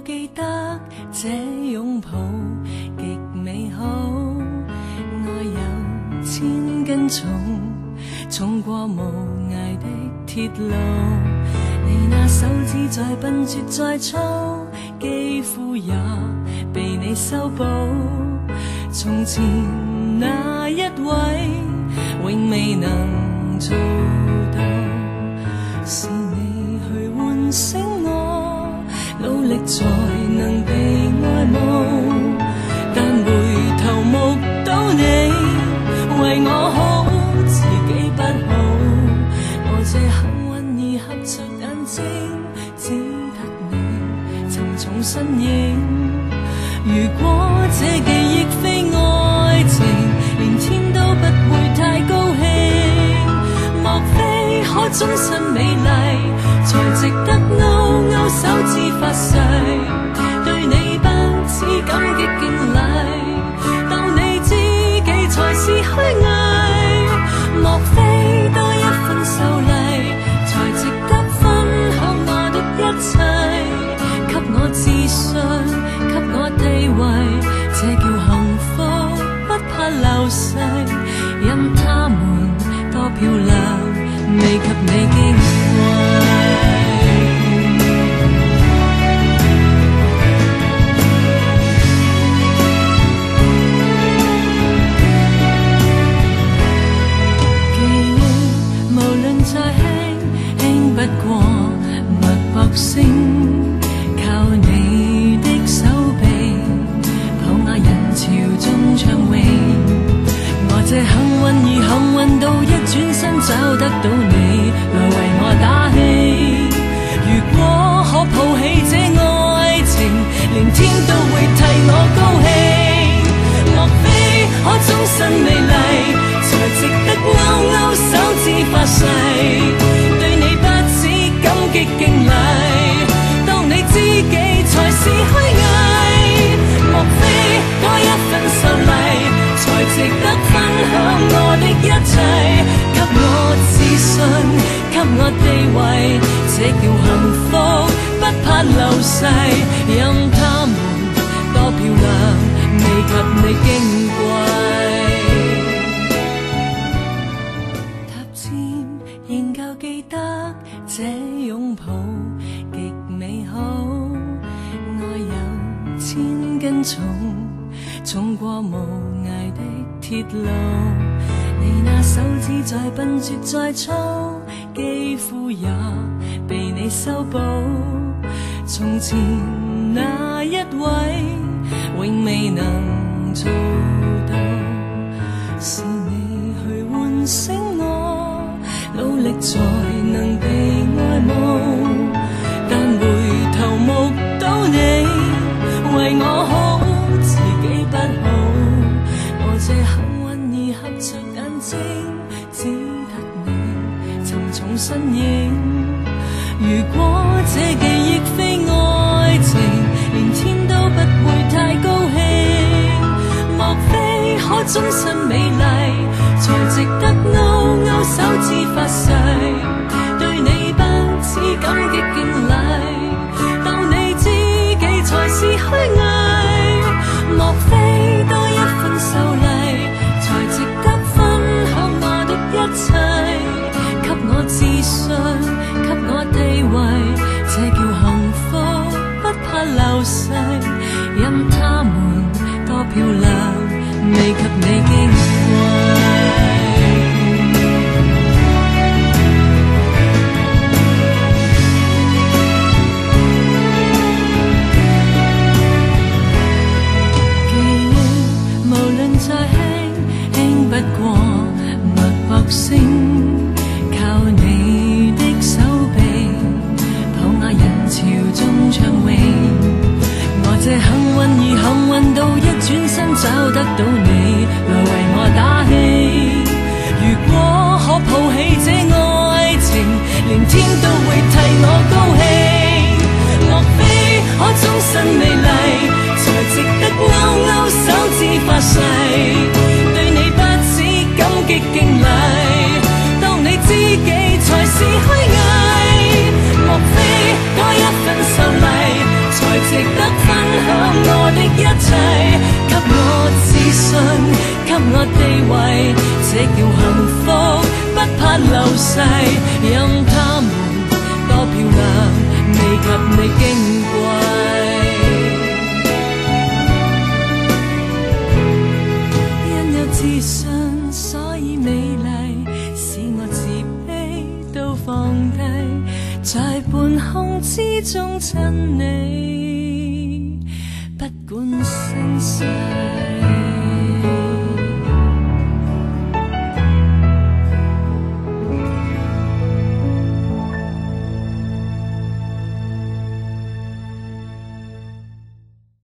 記得這擁抱極美好，愛有千斤重，重過無涯的鐵路。你那手指再笨拙再粗，肌膚也被你修補。從前那一位永未能做到，是你去喚醒我，努力才能被愛慕。但回頭目睹你為我好，自己不好。我這幸運兒合着眼睛，只得你沉重身影。如果這記憶非愛情，連天都不會太高興。莫非可終身美麗，才值得勾勾手指發誓，對你不止感激敬禮，當你知己才是虛偽。莫非多一份秀麗，才值得分享我的一切，給我自信，給我地位，這叫幸福，不怕流逝。任他們多漂亮，未及你矜貴。記憶無論再輕，輕不過脈搏聲。靠你的手臂，抱我人潮中暢泳。我這幸運兒幸運到一轉身找得到你來為我打氣。如果可抱起這愛情，連天都會替我高興。莫非可終身美麗，才值得勾勾手指發誓，對你不止感激敬禮，當你知己才是虛偽。莫非多一份秀麗，才值得分享我的一切，給我自信，給我地位，這叫幸福，不怕流逝。任他們多漂亮，未及你矜貴。踏漸仍舊記得這擁抱極美好，愛有千斤重，重過無涯的鐵路。你那手指再笨拙再粗，肌膚也被你修補。從前那一位永未能做到，是你去喚醒我，努力才能被愛慕。但回頭目睹你為我好，自己不好。我這幸運兒合着眼睛，只得你沉重身影。如果這記憶非愛情，連天都不會太高興。莫非可終身美麗，才值得勾勾手指發誓，對你不止感激敬禮，當你知己才是虛偽。莫非多一份秀麗，才值得分享我的一切，給我自信，給我地位，這叫幸福，不怕流逝。任他們多漂亮，未及你矜貴。再輕，輕不過脈搏聲。靠你的手臂，抱我人潮中暢泳。我這幸運兒幸運到一轉身找得到你來為我打氣。如果可抱起這愛情，連天都會替我高興。莫非可終身美麗，才值得勾勾手指發誓，對你不止感激敬禮，當你知己才是虛偽。莫非多一份秀麗，才值值得分享我的一切，給我自信，給我地位，這叫幸福，不怕流逝。任他們多漂亮，未及你矜貴。因有自信，所以美麗，使我自卑都放低，在半空之中親你。